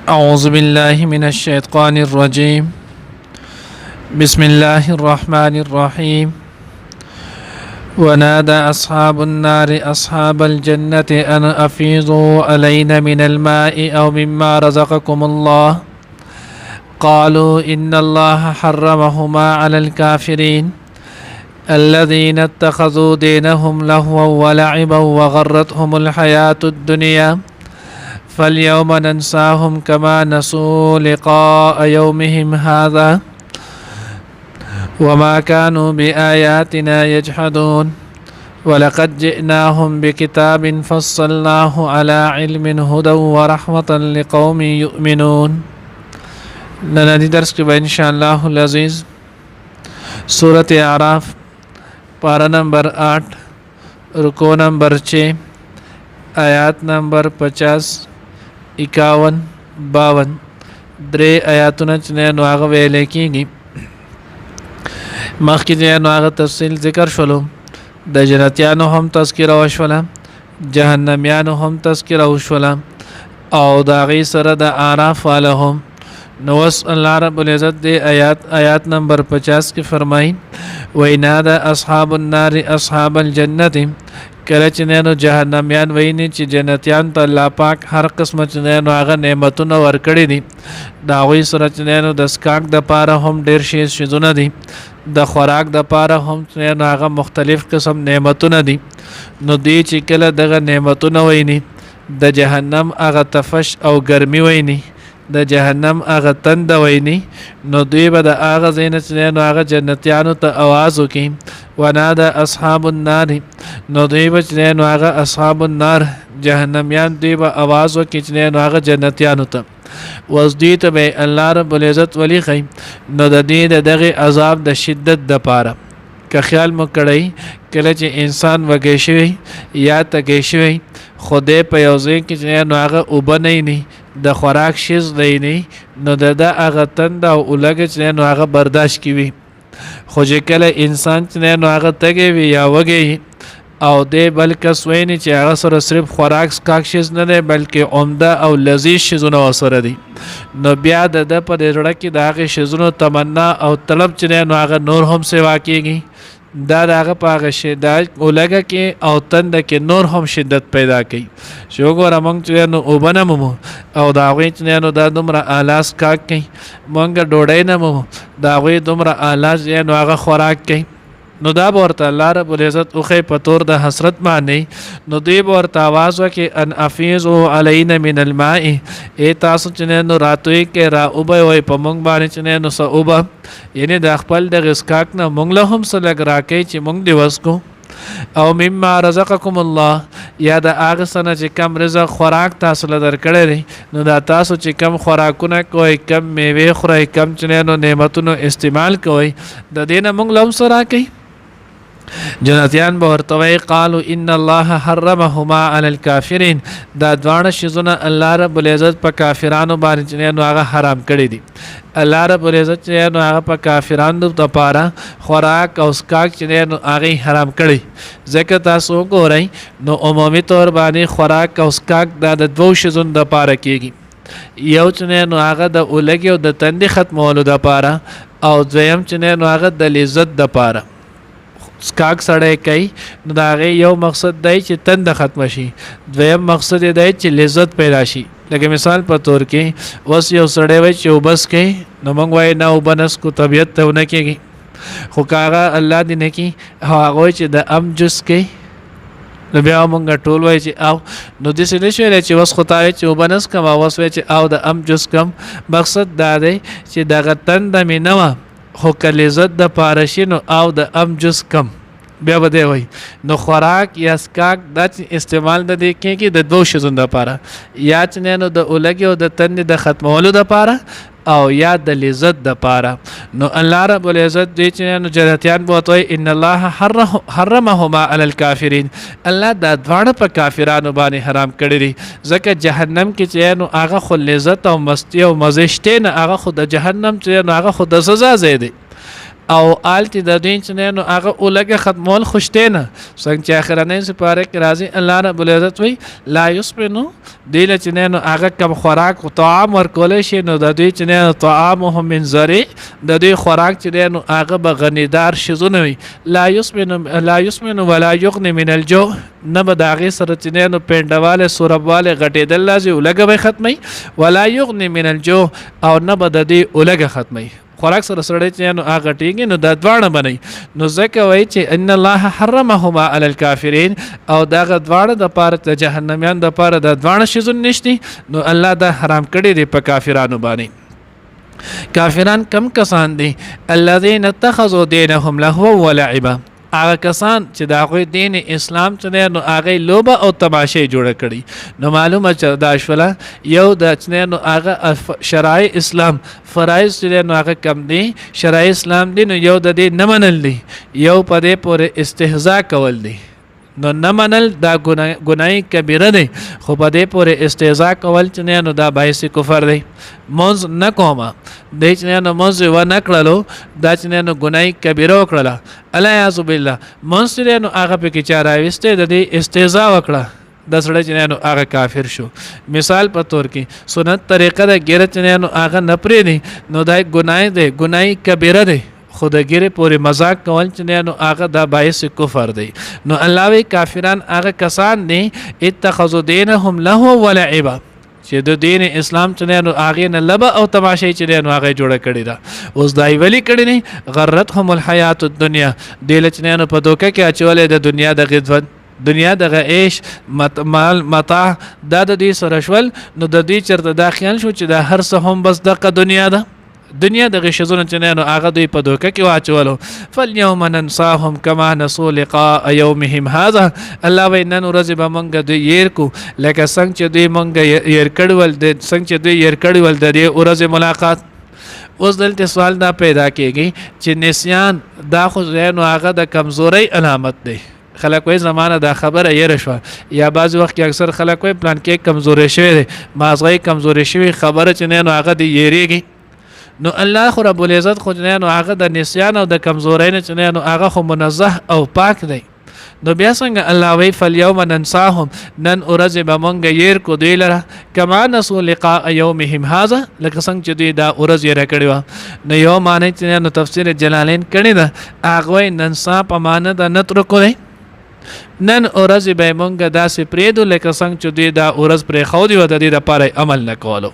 أعوذ بالله من الشيطان الرجيم. بسم الله الرحمن الرحيم. ونادى أصحاب النار أصحاب الجنة أن أفيضوا علينا من الماء أو مما رزقكم الله قالوا إن الله حرمهما على الكافرين الذين اتخذوا دينهم لهوا ولعبا وغرتهم الحياة الدنيا فاليوم ننساهم كما نسوا لقاء يومهم هذا وما كانوا بآياتنا يجحدون ولقد جئناهم بكتاب فصلناه على علم هدى ورحمة لقوم يؤمنون. ننادي درس کے إن شاء الله العزيز سورة اعراف پارہ نمبر 8 رکو نمبر 6 آیات نمبر 50 51 52 درې آیاتونه چې نو هغه ویل کېږي. مخکې چې نو هغه تفصیل ذکر شولو، د جنتیانو هم تذکره وشوله، جهنمیانو هم تذکره وشوله او د هغې سره د اعراف والا هم. نو اوس الله رب العزت د آیات نمبر 50 کې فرمایي وینادى اصحاب النار اصحاب الجنة، کله چې نو جهنميان ویني چې جنتیان ته الله پاک هر قسمه چې نو هغه نعمتونه ورکړي دي، د هغوی سره چې نو د سکاک د پاره هم ډېر شیزونه دي، د خوراک د پاره هم چې نو هغه مختلف قسم نعمتونه دي. نو دی چې کله دغه نعمتونه ویني، د جهنم هغه تفش او ګرمي ویني، د جهنم هغه تند ویني، نو دوی به د هغه ځای نه چې نو هغه جنتیانو ته آواز وکړي ونادى اصحاب النار، نو دوی به چې نو هغه اصحاب النار جهنميان دوی به آواز وکړي چې نو هغه جنتیانو ته اوس دوی ته به الله رب العزت ولی ښي. نو د دې د دغه عذاب د شدت د پاره که خیال مو کړئ، کله چې انسان وږی شوی یا تږی شوی، خدای په یو ځای کې چې نو هغه اوبه نه د خوراک شیز دی نه، نو د هغه تند او اولګ چې نو هغه برداشت کوي. خو چې کله انسان چې نو هغه تږی وي یا وږی او دی بل کس ویني چې هغه سره صرف خوراک سکاک شیز نه دی بلکې عمده او لذیذ شیزونه ورسره دي، نو بیا د ده په زړه کې د هغې شیزونو تمنا او طلب چې دی نو هغه نور هم سوا کېږي. دا د هغه په هغه شدت اولګه کې او تنده کې نور هم شدت پیدا کوي. چې وګوره موږ چې نو اوبه نه مومو او د هغوی چې نو دا دومره اعلی سکاک کوي، موږ ډوډۍ نه مومو د هغوی دومره اعلی نو هغه خوراک کوي. نو دا به ورته الله رب العزت اوښی په طور د حسرت باندې، نو دوی به ورته آواز وکړي ان افیضوا علینا من الماء، ای تاسو چې نو راتوی کې را اوبه وی په موږ باندې چې نو څه اوبه، یعنی د خپل د غسکاک نه موږ له هم څه لږ راکوي چې موږ دې وسکو. او مما رزقکم الله، یا د هغه څه نه چې کم رزق خوراک تاسو له درکړی دی، نو دا تاسو چې کم خوراکونه کوئ، کم میوې خورئ، کم چې نو نعمتونو استعمال کوئ، د دې نه موږ له هم څه راکوي. جنتیان به ورته وایي قالوا ان الله حرمهما على الكافرين، دا دواړه شیزونه الله رب العزت په کافرانو باندې چې نو هغه حرام کړي دي. الله رب العزت چې نو هغه په کافرانو لپاره خوراک او سکاک چې نو هغه حرام کړي. ځکه تاسو وګورئ نو عمومي طور باندې خوراک او سکاک دا د دوو شیزونو لپاره کېږي، یو چې نو هغه د اولګي او د تندې ختمولو لپاره، او دویم چې نو هغه د لذت لپاره. سکاک سړی کوي نو د هغې یو مقصد دی چې تنده ختمه شي، دویم مقصد دی چې لذت پیدا شي. لکه مثال په طور کې اوس یو سړی وایي چې اوبه څکئ، نو موږ وایو نه اوبه نه څکو، طبیعت ته ونه کېږي. خو که هغه الله دې نه کړي او هغه وایي چې د ام جوس کوي، نو بیا موږ ټول وایي چې او، نو داسې نه شي ویلی چې اوس خو تا وایي چې اوبه نه څکم او اوس وایي چې او د ام جوس کم. مقصد دا دی چې دغه تنده مې نه وه، خو که لذت د پاره شي نو او د ام جوس کم، بیا به دی وایي. نو خوراک یا سکاک دا چې استعمال د دې کېږي د دوو شیزونو دپاره، یا چې نو د اولګې او د تندې د ختمولو دپاره او یا د لذت دپاره. نو الله رب العزت دوی چې نو جنتیان به ورته وایي ان الله حرمهما علی الکافرین، الله دا دواړه په کافرانو باندې حرام کړي دي. ځکه جهنم کې چې نو هغه خو لذت او مستی او مزه شته نه، هغه خو د جهنم چې نو هغه خو د سزا ځای دی. او آلتی د دوی چې نو هغه اولګه ختمول خوشته نه څنګه چې اخرنۍ سپاره کې راځي الله رب العزت وی لا یسمنو دیل چې نو هغه کم خوراک او طعام ورکول شي نو د دوی چې نو طعامهم من زری د دوی خوراک چې نو هغه به غنیدار شزونه وي لا یسمنو ولا یغنی من الجوع نه به داغه سره چې نو پندواله سوربواله غټېدل لازم اولګه به ختمي ولا یغنی من الجوع او نه به د دې اولګه ختمي خوراک سره سره چې نو هغه ټینګ نو د دوانه بنئ نو ځکه وای چې ان الله حرمهما علی الکافرین او دغه دوانه د پاره د جهنميان د پاره د دوانه شیزون نشتی نو الله دا حرام کړی دی په کافرانو باندې کافران کم کسان دي الذين اتخذوا دينهم لهوا ولعبا هغه کسان چې د هغوی دین اسلام چې نو هغه لوبه او تماشې جوړ کړي نو معلومه چې دا شوله یو د چې نو هغه شرایع اسلام فرایض چې نو هغه کم دي شرایع اسلام دي نو یو د دې نه منل دي یو په دې پورې استهزاء کول دي نو نه منل دا ګناي کبیره دی خو په دې پورې استهزاء کول چې نو دا باعث کفر دی مونږ نه کومه د چې نو مونږ و نه کړلو دا چې نو ګناي کبیره وکړه الیاذ بالله مونږ نو هغه په کې چاره وسته د دې استهزاء وکړه د سړی چې نو هغه کافر شو مثال په تور کې سنت طریقه د غیرت نو هغه نه پرې دی نو دا ګناي دی ګناي کبیره دی خودګيره پورې مذاق کول چې نو هغه د باعث کفر دی نو الله وی کافران هغه کسان دي اتخذوا دینهم له ولعبا چې د دین اسلام چې نو هغه نه لبه او تماشې چې نو هغه جوړه کړی دا اوس دای ولی کړی نه غرتهم الحیات الدنیا دل چې نو په دوکه کې اچولې د دنیا د غذوت دنیا دغه عيش مال متاع د دې سره شول نو د دې چرته دا خیال شو چې د هر څه هم بس دغه دنیا ده دنیا د غشزونه چې نو هغه دوی په دوکه کې واچولو فاليوم ننساهم كما نسوا لقاء يومهم هذا الله وینن ورځ به مونږ دوی ير کو لکه څنګه چې دوی مونږ ير کړول د څنګه چې دوی ير کړول د ورځ ملاقات اوس دلته سوال دا پیدا کېږي چې نسيان دا خو نو هغه د کمزوري علامت دی خلک وای زمانه دا خبره یې رشوه یا بعض وخت کې اکثر خلک وای پلان کې کمزوري شوی دی مازغه کمزوري شوی خبره چې نو هغه دی یریږي نو الله خو رب العزت خو نو هغه د نسیان او د کمزورۍ نه نو هغه خو منزه او پاک دی نو بیا څنګه الله وی فالیوم ننساهم نن ورځ به مونږ ير کو دی لره کما نسوا لقاء يومهم هذا لکه څنګه چې دوی دا ورځ یې راکړی و نو یو معنی چې نو تفسیر جلالین کړی دا هغه ننسا په معنی د نتر کو دی نن ورځ به مونږ داسې پریدو لکه څنګه چې دوی دا ورځ پرې خو دی و د دې لپاره عمل نه کولو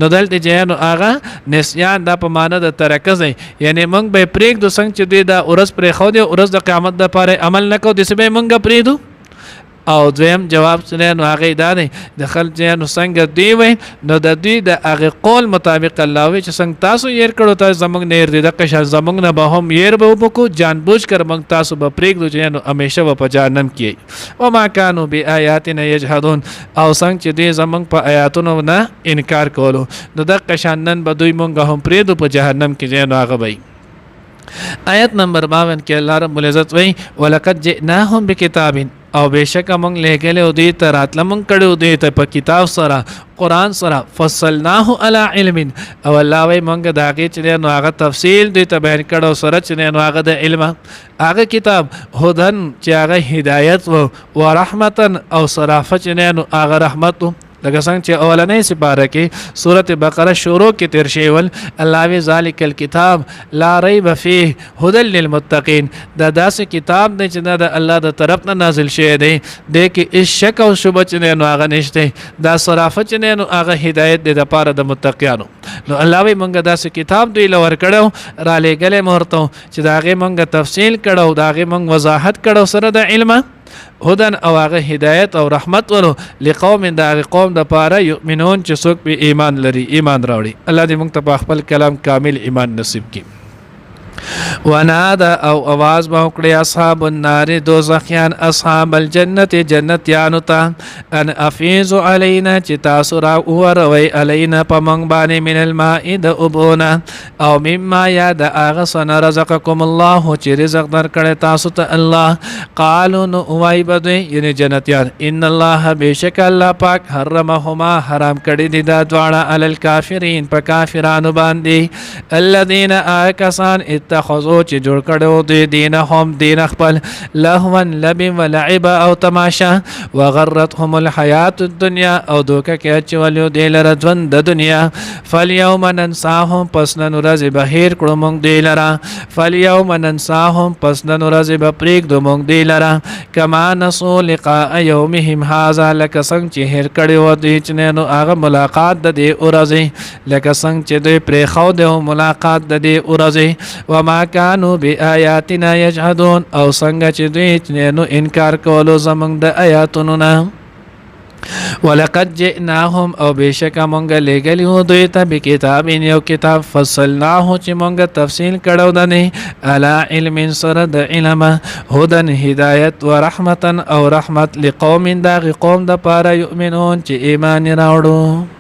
نو دلته جهانو هغه نسیان دا په معنی د ترکز یعنی مونږ به پریږدو څنګه چې دوی دا ورځ پرې خو دی ورځ د قیامت لپاره عمل نه کوو دسه به مونږ پریدو او دویم جواب څنګه نو هغه دا دی د خلک نو څنګه دی وای نو د دوی د هغه قول مطابق الله وی چې څنګه تاسو یې کړو تاسو زمنګ نه یې د قشا زمنګ نه به هم یې به وکړو جانبوج کر موږ تاسو به پریږدو چې نو همیشه په جهنم کې او ما كانوا بیااتنا یجحدون او څنګه چې دې زمنګ په آیاتونو نه انکار کولو نو د قشانن به دوی موږ هم پریږدو په جهنم کې نو هغه وی آیت نمبر 52 کې الله رب العزت وی ولقد جئناهم بکتاب او بشک مونږ لګلې او دې ته راتله مونږ کړو دې ته په کتاب سره قران سره فصلناه على علم او الله وی مونږ داګه چې نو هغه تفصیل دې ته بیان کړو سره چې نو هغه د علم هغه کتاب هدن چې هغه هدایت او رحمتن او صرافه چې نو هغه رحمت لکه څنګه چې اولنې سپاره کې سورته بقره شروع کې تیر شیول الله وی ذالک الکتاب لا ریب فیه هدى للمتقین دا داسې کتاب دی چې د الله د طرف نه نازل شوی دی د کې هیڅ شک او شبهه چې نو هغه نشته دا صرافه چې نو هغه هدایت دی د پاره د متقینو نو الله وی مونږ داسې کتاب دی لور کړو را لګلې مهرته چې داغه مونږ تفصیل کړو داغه مونږ وضاحت کړو سره د علم هدن او هغه هدایت او رحمت ورو لقوم دا قوم د پاره یؤمنون چې څوک به ایمان لري ایمان راوړي الله دې موږ ته په خپل کلام کامل ایمان نصیب کړي ونادى او आवाज بوکړي اصحاب النار دوزخیان اصحاب الجنت جنتیانو ته ان افیز علینا چې تاسو را اوروي علینا پمنګ باندې من الماء د ابونا او مما یاد اغه سن رزقکم الله چې رزق درکړی تاسو ته الله قالو نو وای بده یعنی جنتیان ان الله بیشک الله پاک حرمهما حرام کړی دي دا دواړه علی الکافرین په کافرانو باندې الذين آکسان اتخذوا چې جوړ کړو دوی دینهم دین خپل لهوا لبی ولعبا او تماشا وغرتهم الحیات الدنیا او دوکه کې اچولیو دی لره ژوند د دنیا فالیوم ننساهم پس نن ورځ به هیر کړو موږ دی لره فالیوم ننساهم پس نن ورځ به پرېږدو موږ دی لره کما نسوا لقاء یومهم هذا لکه څنګه چې هیر کړی و دوی چې نو هغه ملاقات د دې ورځې لکه څنګه چې دوی پرېښودی و ملاقات د دې ورځې وما كانوا بآیاتنا یجحدون او څنګه چې دوی چې نو انکار کولو زموږ د آیاتونو نه ولقد جئناهم او بشک مونږ لګلیو دوی ته به کتاب یو کتاب فصلناه چې مونږ تفصیل کړو دنه الا علم سره د علم هدن هدایت و رحمتا او رحمت لقوم دا قوم د پاره یؤمنون چې ایمان راوړو